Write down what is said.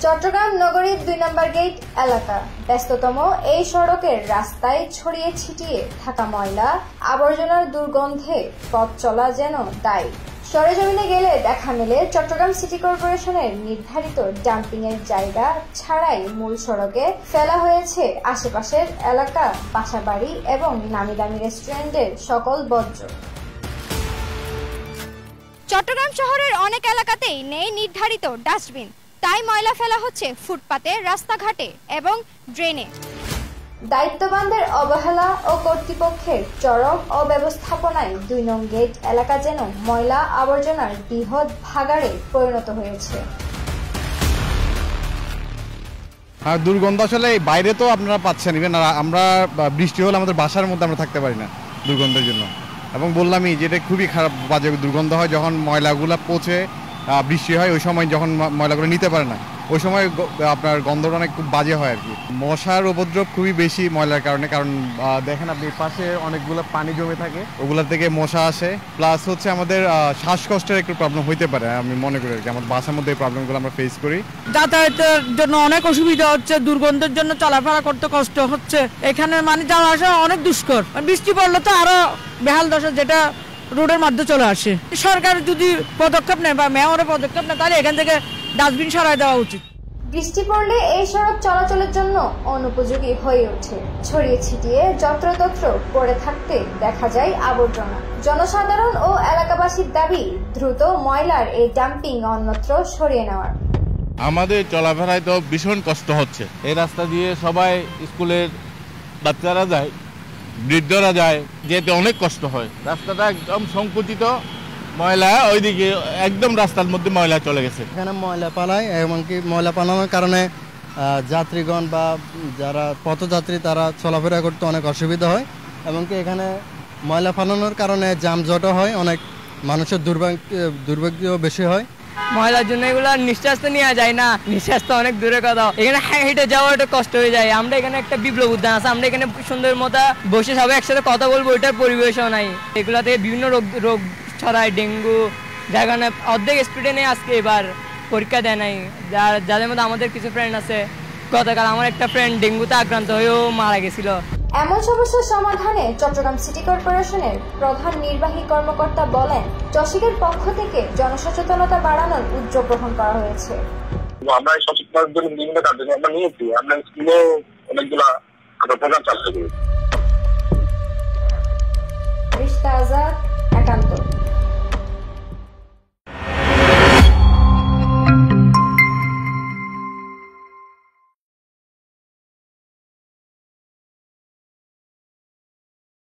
চট্টগ্রাম নগরীর ২ নম্বর গেট এলাকা ব্যস্ততম এই সড়কের রাস্তায় ছড়িয়ে ছিটিয়ে থাকা ময়লা আবর্জনার দুর্গন্ধে পথ চলা যেন দায়ী। সরেজমিনে গেলে দেখা মেলে চট্টগ্রাম সিটি কর্পোরেশনের নির্ধারিত ডাম্পিং এর জায়গা ছাড়াই মূল সড়কে ফেলা হয়েছে আশেপাশের এলাকা, বাসাবাড়ি এবং নামি দামি রেস্টুরেন্টের সকল বর্জ্য। চট্টগ্রাম শহরের অনেক এলাকাতেই নেই নির্ধারিত ডাস্টবিন, তাই ময়লা ফেলা হচ্ছে ফুটপাতে, রাস্তাঘাটে এবং ড্রেনে। দায়িত্ববানদের অবহেলা ও কর্তৃপক্ষের চরম অব্যবস্থাপনায় ২ নং গেট এলাকা যেন ময়লা আবর্জনার বৃহৎ ভাগাড়ে পরিণত হয়েছে। দুর্গন্ধ আসলে বাইরে তো আপনারা পাচ্ছেন, ইভেন আমরা বৃষ্টি হলে আমাদের বাসার মধ্যে আমরা থাকতে পারি না দুর্গন্ধের জন্য। এবং বললামই যে এটা খুবই খারাপ, বাজে দুর্গন্ধ হয় যখন ময়লাগুলো পচে বৃষ্টি হয়। ওই সময় যখন ময়লাগুলো নিতে পারে না, ওই সময় আপনার গন্ধটা অনেক খুব বাজে হয় আর কি। মশার উপদ্রব খুবই বেশি ময়লার কারণে, কারণ দেখেন আপনি পাশে অনেকগুলো পানি জমে থাকে, ওগুলোর থেকে মশা আসে। প্লাস হচ্ছে আমাদের শ্বাসকষ্টের একটু প্রবলেম হইতে পারে, আমি মনে করি আর কি। আমার বাসার মধ্যে এই প্রবলেমগুলো আমরা ফেস করি। যাতায়াতের জন্য অনেক অসুবিধা হচ্ছে, দুর্গন্ধের জন্য চলাফেরা করতে কষ্ট হচ্ছে। এখানে মানে যাওয়া আসা অনেক দুষ্কর, বৃষ্টি পড়লে তো আরো বেহাল দশা, যেটা রোডের মধ্যে চলে আসে। সরকার যদি পদক্ষেপ নেয় বা মেয়রের পদক্ষেপ নেয়, তাহলে এখান থেকে ডাস্টবিন সরাই দেওয়া উচিত। বৃষ্টি পড়লে এই সড়ক চলাচলের জন্য অনুপযোগী হয়ে ওঠে। ছড়িয়ে ছিটিয়ে যত্রতত্র পড়ে থাকতে দেখা যায় আবর্জনা। জনসাধারণ ও এলাকাবাসীর দাবি দ্রুত ময়লার এই ডাম্পিং অন্যত্র সরিয়ে নেওয়ার। আমাদের চলাফেরায় তো ভীষণ কষ্ট হচ্ছে। এই রাস্তা দিয়ে সবাই স্কুলের বাচ্চারা যায়, বৃদ্ধরা যায়, যেতে অনেক কষ্ট হয়। রাস্তাটা একদম সংকুচিত, ময়লা ওইদিকে একদম রাস্তার মধ্যে ময়লা চলে গেছে। এখানে ময়লা পালায়, এমনকি ময়লা পালানোর কারণে যাত্রীগণ বা যারা পথযাত্রী তারা চলাফেরা করতে অনেক অসুবিধা হয়। এমনকি এখানে ময়লা পালানোর কারণে যানজটও হয়, অনেক মানুষের দুর্ভাগ্য বেশি হয়। ময়লার জন্য এগুলো নিঃশ্বাস তো নেওয়া যায় না, নিঃশ্বাস তো অনেক দূরে কথা। এখানে হেঁটে যাওয়া একটু কষ্ট হয়ে যায়। আমরা এখানে একটা বিপ্লব উদ্যান আছে, আমরা এখানে সুন্দর মতো বসে সবাই একসাথে কথা বলবো, ওইটার পরিবেশও নাই। এগুলা থেকে বিভিন্ন রোগ ছড়ায়, ডেঙ্গু। যার কারণে অর্ধেক স্টুডেন্টে আজকে এবার পরীক্ষা দেয় নাই। যাদের মধ্যে আমাদের কিছু ফ্রেন্ড আছে, গতকাল আমার একটা ফ্রেন্ড ডেঙ্গুতে আক্রান্ত হয়েও মারা গেছিল। এমন সমস্যার সমাধানে চট্টগ্রাম সিটি কর্পোরেশনের প্রধান নির্বাহী কর্মকর্তা বলেন, চসিকের পক্ষ থেকে জনসচেতনতা বাড়ানোর উদ্যোগ গ্রহণ করা হয়েছে। আমরা এই সচেতনতার জন্য বিভিন্ন কার্যক্রম আমরা নিয়েছি। আমরা স্কুলে অনেকগুলা প্রোগ্রাম চালু করেছি। রিশতা আজাদ,